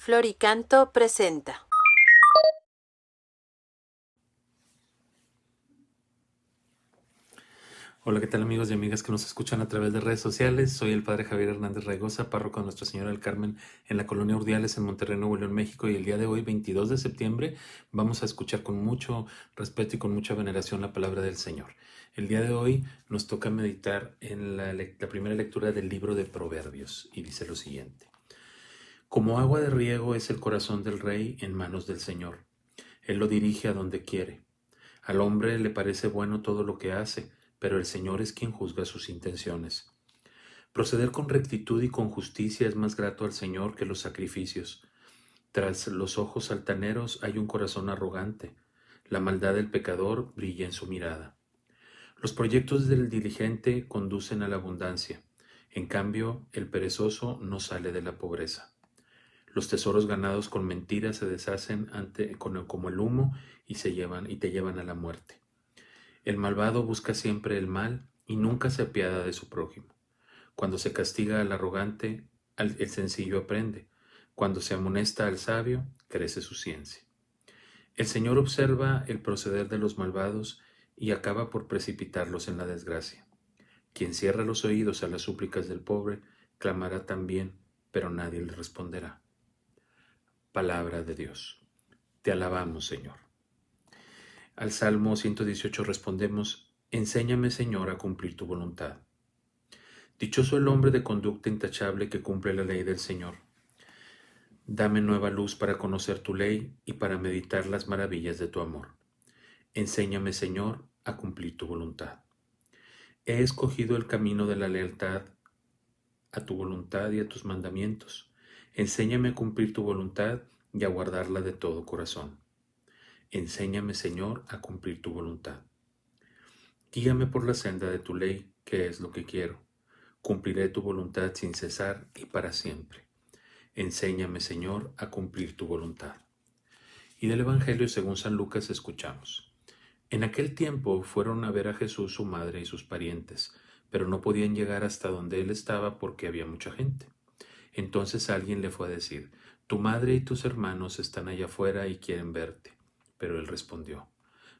Floricanto presenta. Hola, ¿qué tal amigos y amigas que nos escuchan a través de redes sociales? Soy el Padre Javier Hernández Raigosa, párroco de Nuestra Señora del Carmen en la colonia Urdiales en Monterrey, Nuevo León, México. Y el día de hoy, 22 de septiembre, vamos a escuchar con mucho respeto y con mucha veneración la palabra del Señor. El día de hoy nos toca meditar en la primera lectura del libro de Proverbios y dice lo siguiente. Como agua de riego es el corazón del rey en manos del Señor. Él lo dirige a donde quiere. Al hombre le parece bueno todo lo que hace, pero el Señor es quien juzga sus intenciones. Proceder con rectitud y con justicia es más grato al Señor que los sacrificios. Tras los ojos altaneros hay un corazón arrogante. La maldad del pecador brilla en su mirada. Los proyectos del diligente conducen a la abundancia. En cambio, el perezoso no sale de la pobreza. Los tesoros ganados con mentiras se deshacen como el humo y te llevan a la muerte. El malvado busca siempre el mal y nunca se apiada de su prójimo. Cuando se castiga al arrogante, el sencillo aprende. Cuando se amonesta al sabio, crece su ciencia. El Señor observa el proceder de los malvados y acaba por precipitarlos en la desgracia. Quien cierra los oídos a las súplicas del pobre, clamará también, pero nadie le responderá. Palabra de Dios. Te alabamos, Señor. Al Salmo 118 respondemos, Enséñame, Señor, a cumplir tu voluntad. Dichoso el hombre de conducta intachable que cumple la ley del Señor. Dame nueva luz para conocer tu ley y para meditar las maravillas de tu amor. Enséñame, Señor, a cumplir tu voluntad. He escogido el camino de la lealtad a tu voluntad y a tus mandamientos. Enséñame a cumplir tu voluntad y a guardarla de todo corazón. Enséñame, Señor, a cumplir tu voluntad. Guíame por la senda de tu ley, que es lo que quiero. Cumpliré tu voluntad sin cesar y para siempre. Enséñame, Señor, a cumplir tu voluntad. Y del Evangelio según San Lucas escuchamos. En aquel tiempo fueron a ver a Jesús su madre y sus parientes, pero no podían llegar hasta donde él estaba porque había mucha gente. Entonces alguien le fue a decir, tu madre y tus hermanos están allá afuera y quieren verte. Pero él respondió,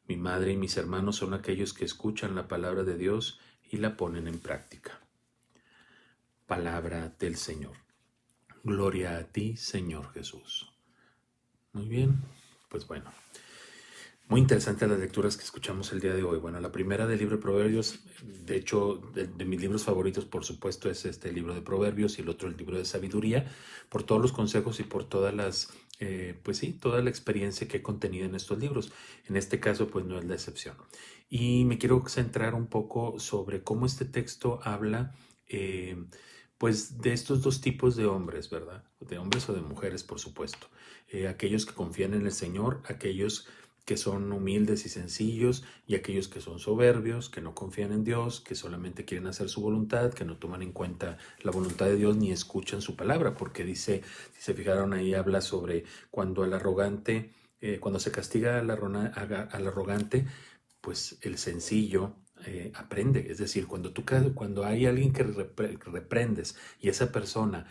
mi madre y mis hermanos son aquellos que escuchan la palabra de Dios y la ponen en práctica. Palabra del Señor. Gloria a ti, Señor Jesús. Muy bien, pues bueno. Muy interesantes las lecturas que escuchamos el día de hoy. Bueno, la primera del libro de Proverbios, de hecho, de mis libros favoritos, por supuesto, es este libro de Proverbios y el otro el libro de Sabiduría, por todos los consejos y por todas las, pues sí, toda la experiencia que he contenido en estos libros. En este caso, pues no es la excepción. Y me quiero centrar un poco sobre cómo este texto habla, pues, de estos dos tipos de hombres, ¿verdad? De hombres o de mujeres, por supuesto. Aquellos que confían en el Señor, aquellos que son humildes y sencillos, y aquellos que son soberbios, que no confían en Dios, que solamente quieren hacer su voluntad, que no toman en cuenta la voluntad de Dios ni escuchan su palabra, porque dice, si se fijaron ahí, habla sobre cuando al arrogante, cuando se castiga al arrogante, pues el sencillo aprende. Es decir, cuando hay alguien que reprendes y esa persona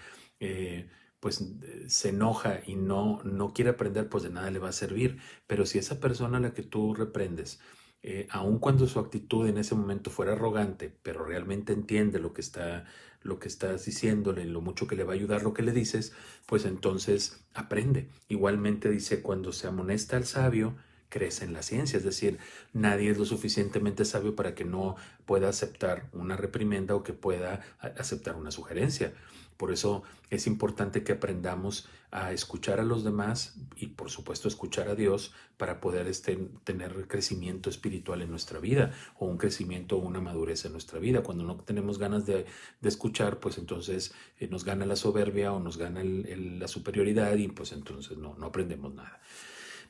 pues se enoja y no quiere aprender, pues de nada le va a servir. Pero si esa persona a la que tú reprendes, aun cuando su actitud en ese momento fuera arrogante, pero realmente entiende lo que estás diciéndole, lo mucho que le va a ayudar lo que le dices, pues entonces aprende. Igualmente dice, cuando se amonesta al sabio, crece en la ciencia, es decir, nadie es lo suficientemente sabio para que no pueda aceptar una reprimenda o que pueda aceptar una sugerencia. Por eso es importante que aprendamos a escuchar a los demás y por supuesto escuchar a Dios para poder tener crecimiento espiritual en nuestra vida o un crecimiento o una madurez en nuestra vida. Cuando no tenemos ganas de escuchar, pues entonces nos gana la soberbia o nos gana la superioridad y pues entonces no aprendemos nada.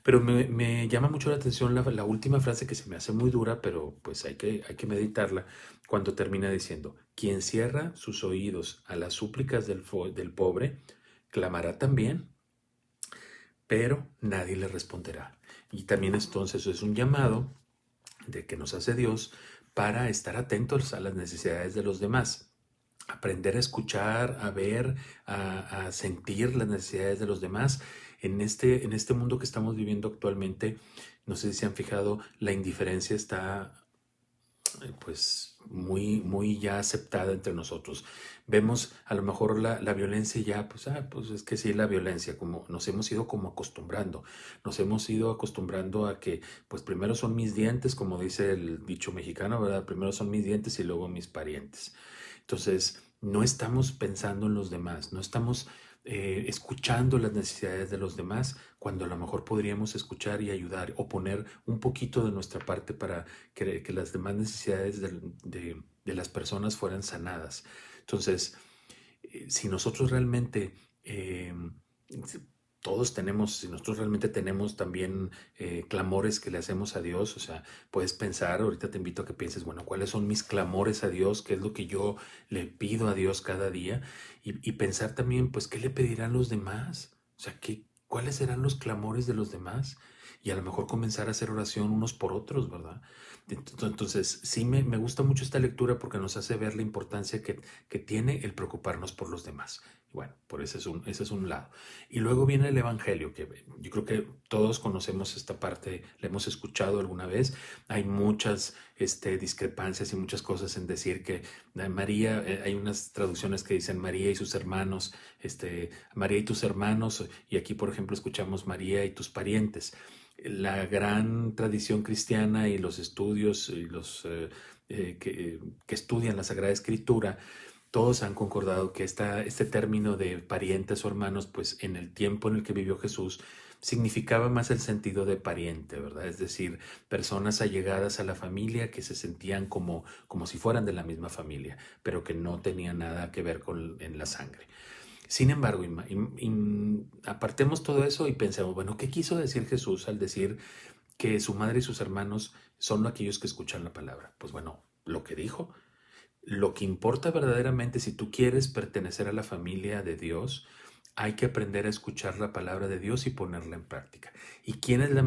Pero me llama mucho la atención la última frase que se me hace muy dura, pero pues hay que meditarla, cuando termina diciendo, quien cierra sus oídos a las súplicas del pobre, clamará también, pero nadie le responderá. Y también entonces es un llamado de que nos hace Dios para estar atentos a las necesidades de los demás. aprender a escuchar, a ver, a sentir las necesidades de los demás. En este mundo que estamos viviendo actualmente, no sé si se han fijado, la indiferencia está pues muy ya aceptada entre nosotros. Vemos a lo mejor la violencia ya, pues es que sí, la violencia, como nos hemos ido como acostumbrando, nos hemos ido acostumbrando a que, pues primero son mis dientes, como dice el dicho mexicano, ¿verdad? Primero son mis dientes y luego mis parientes. Entonces, no estamos pensando en los demás, no estamos escuchando las necesidades de los demás, cuando a lo mejor podríamos escuchar y ayudar o poner un poquito de nuestra parte para que las demás necesidades de las personas fueran sanadas. Entonces, si nosotros realmente, todos tenemos, si nosotros realmente tenemos también clamores que le hacemos a Dios, o sea, puedes pensar, ahorita te invito a que pienses, bueno, ¿cuáles son mis clamores a Dios? ¿Qué es lo que yo le pido a Dios cada día? Y pensar también, pues, ¿qué le pedirán los demás? O sea, ¿cuáles serán los clamores de los demás? Y a lo mejor comenzar a hacer oración unos por otros, ¿verdad? Entonces, sí me gusta mucho esta lectura porque nos hace ver la importancia que tiene el preocuparnos por los demás. Y bueno, por ese es un lado. Y luego viene el Evangelio, que yo creo que todos conocemos esta parte, la hemos escuchado alguna vez. Hay muchas discrepancias y muchas cosas en decir que María, hay unas traducciones que dicen María y sus hermanos, María y tus hermanos, y aquí por ejemplo escuchamos María y tus parientes. La gran tradición cristiana y los estudios y los que estudian la Sagrada Escritura, todos han concordado que este término de parientes o hermanos, pues en el tiempo en el que vivió Jesús, significaba más el sentido de pariente, ¿verdad? Es decir, personas allegadas a la familia que se sentían como si fueran de la misma familia, pero que no tenían nada que ver en la sangre. Sin embargo, apartemos todo eso y pensemos, bueno, ¿qué quiso decir Jesús al decir que su madre y sus hermanos son aquellos que escuchan la palabra? Pues bueno, lo que dijo. Lo que importa verdaderamente, si tú quieres pertenecer a la familia de Dios, hay que aprender a escuchar la palabra de Dios y ponerla en práctica. ¿Y quién es el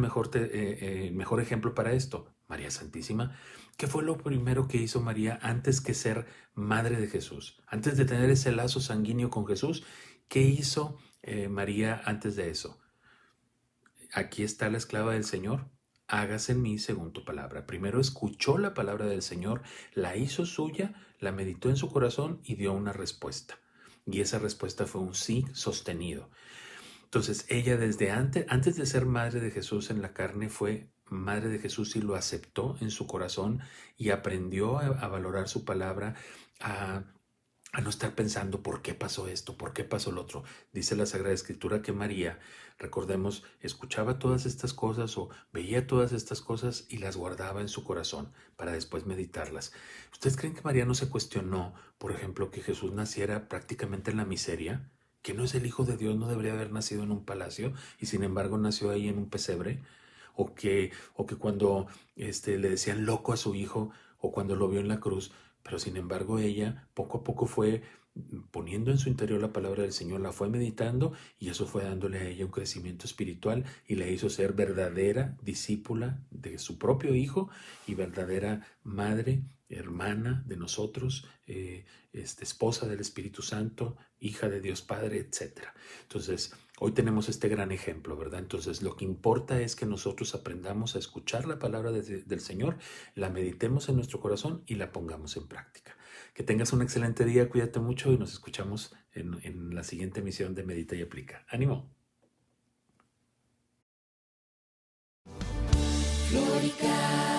mejor ejemplo para esto? María Santísima. ¿Qué fue lo primero que hizo María antes que ser madre de Jesús? Antes de tener ese lazo sanguíneo con Jesús, ¿qué hizo María antes de eso? Aquí está la esclava del Señor, hágase en mí según tu palabra. Primero escuchó la palabra del Señor, la hizo suya, la meditó en su corazón y dio una respuesta. Y esa respuesta fue un sí sostenido. Entonces ella desde antes de ser madre de Jesús en la carne, fue madre de Jesús y lo aceptó en su corazón y aprendió a valorar su palabra, a no estar pensando por qué pasó esto, por qué pasó lo otro. Dice la Sagrada Escritura que María, recordemos, escuchaba todas estas cosas o veía todas estas cosas y las guardaba en su corazón para después meditarlas. ¿Ustedes creen que María no se cuestionó, por ejemplo, que Jesús naciera prácticamente en la miseria? ¿Que no es el Hijo de Dios, no debería haber nacido en un palacio y sin embargo nació ahí en un pesebre? O que cuando le decían loco a su hijo o cuando lo vio en la cruz, pero sin embargo ella poco a poco fue poniendo en su interior la palabra del Señor, la fue meditando y eso fue dándole a ella un crecimiento espiritual y la hizo ser verdadera discípula de su propio Hijo y verdadera madre, hermana de nosotros, esposa del Espíritu Santo, hija de Dios Padre, etcétera. Entonces, hoy tenemos este gran ejemplo, ¿verdad? Entonces, lo que importa es que nosotros aprendamos a escuchar la palabra del Señor, la meditemos en nuestro corazón y la pongamos en práctica. Que tengas un excelente día, cuídate mucho y nos escuchamos en la siguiente emisión de Medita y Aplica. ¡Ánimo! Florica.